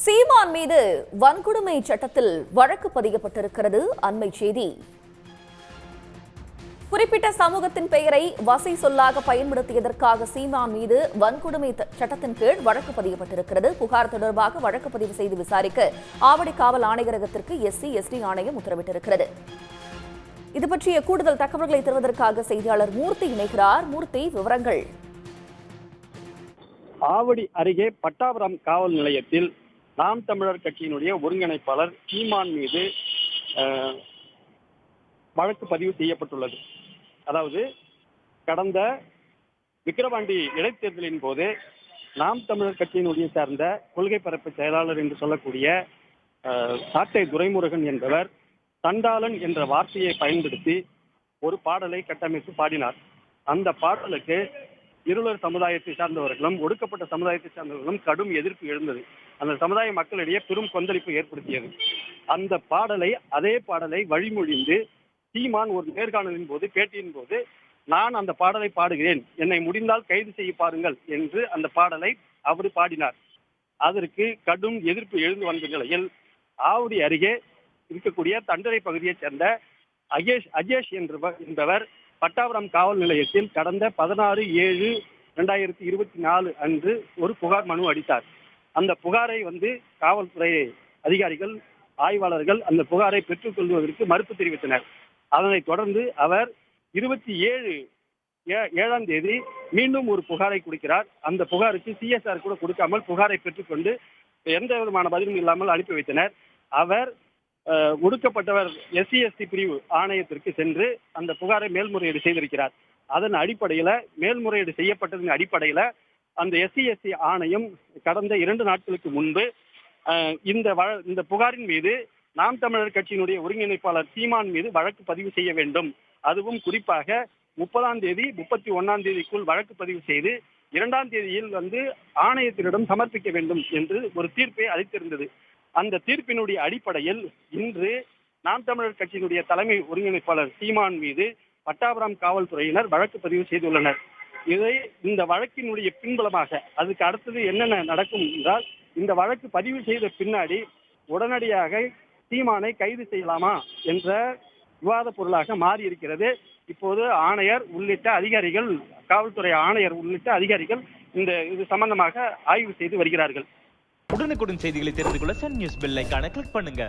சீமான் மீது வன்கொடுமை சட்டத்தில் வழக்கு பதியப்பட்டிருக்கிறது. அண்மை செய்தி. குறிப்பிட்ட சமூகத்தின் பெயரை வசை சொல்லாக பயன்படுத்தியதற்காக சீமான் மீது வன்கொடுமை சட்டத்தின் கீழ் வழக்கு பதியப்பட்டிருக்கிறது. புகார் தொடர்பாக வழக்கு பதிவு செய்து விசாரிக்க ஆவடி காவல் ஆணையரகத்திற்கு SC/SD ஆணையம் உத்தரவிட்டிருக்கிறது. இது பற்றிய கூடுதல் தகவல்களை தருவதற்காக செய்தியாளர் மூர்த்தி இணைகிறார். மூர்த்தி, விவரங்கள். ஆவடி அருகே பட்டாபுரம் காவல் நிலையத்தில் நாம் தமிழர் கட்சியினுடைய ஒருங்கிணைப்பாளர் சீமான் மீது வழக்கு பதிவு செய்யப்பட்டுள்ளது. அதாவது கடந்த விக்கிரவாண்டி இடைத்தேர்தலின் போது நாம் தமிழர் கட்சியினுடைய சார்ந்த கொள்கை பரப்பு செயலாளர் என்று சொல்லக்கூடிய சாட்டை துரைமுருகன் என்பவர் தண்டாளன் என்ற வார்த்தையை பயன்படுத்தி ஒரு பாடலை கட்டமைத்து பாடினார். அந்த பாடலுக்கு இருளர் சமுதாயத்தை சார்ந்தவர்களும் ஒடுக்கப்பட்ட சமுதாயத்தை சார்ந்தவர்களும் கடும் எதிர்ப்பு எழுந்தது. அந்த சமுதாய மக்களிடையே பெரும் கொந்தளிப்பு ஏற்படுத்தியது. அந்த பாடலை அதே பாடலை வழிமொழிந்து சீமான் ஒரு நேர்காணலின் போது பேட்டியின் போது நான் அந்த பாடலை பாடுகிறேன், என்னை முடிந்தால் கைது செய்ய பாருங்கள் என்று அந்த பாடலை அவர் பாடினார். அதற்கு கடும் எதிர்ப்பு எழுந்து வந்த நிலையில் ஆவடி அருகே இருக்கக்கூடிய தண்டரை பகுதியைச் சேர்ந்த அஜேஷ் என்பவர் பட்டாபுரம் காவல் நிலையத்தில் கடந்த 16/7/2024 அன்று ஒரு புகார் மனு அளித்தார். அந்த புகாரை காவல்துறை அதிகாரிகள் ஆய்வாளர்கள் அந்த புகாரை பெற்றுக் கொள்வதற்கு மறுப்பு தெரிவித்தனர். அதனைத் தொடர்ந்து அவர் 27ஆம் தேதி மீண்டும் ஒரு புகாரை கொடுக்கிறார். அந்த புகாருக்கு CSR கூட கொடுக்காமல் புகாரை பெற்றுக்கொண்டு எந்த விதமான பதிலும் இல்லாமல் அனுப்பி வைத்தனர். அவர் ஒடுக்கப்பட்டவர் SC/ST பிரிவு ஆணையத்திற்கு சென்று அந்த புகாரை மேல்முறையீடு செய்திருக்கிறார். அதன் அடிப்படையில மேல்முறையீடு செய்யப்பட்டதன் அடிப்படையில அந்த SC/ST ஆணையம் கடந்த 2 நாட்களுக்கு முன்பு இந்த புகாரின் மீது நாம் தமிழர் கட்சியினுடைய ஒருங்கிணைப்பாளர் சீமான் மீது வழக்கு பதிவு செய்ய வேண்டும், அதுவும் குறிப்பாக 30ஆம் தேதி 31ஆம் தேதிக்குள் வழக்கு பதிவு செய்து 2ஆம் தேதியில் ஆணையத்தினிடம் சமர்ப்பிக்க வேண்டும் என்று ஒரு தீர்ப்பை அளித்திருந்தது. அந்த தீர்ப்பினுடைய அடிப்படையில் இன்று நாம் தமிழர் கட்சியினுடைய தலைமை ஒருங்கிணைப்பாளர் சீமான் மீது பட்டாபுரம் காவல்துறையினர் வழக்கு பதிவு செய்துள்ளனர். இந்த வழக்கினுடைய பின்புலமாக அதுக்கு அடுத்தது என்னென்ன நடக்கும் என்றால், இந்த வழக்கு பதிவு செய்த பின்னாடி உடனடியாக சீமானை கைது செய்யலாமா என்ற விவாத பொருளாக மாறி இருக்கிறது. இப்போது ஆணையர் உள்ளிட்ட அதிகாரிகள், காவல்துறை ஆணையர் உள்ளிட்ட அதிகாரிகள் இது சம்பந்தமாக ஆய்வு செய்து வருகிறார்கள். உடனுக்குடன் செய்திகளை தெரிந்து கொள்ள சன் நியூஸ் பெல் ஐகானை கிளிக் பண்ணுங்க.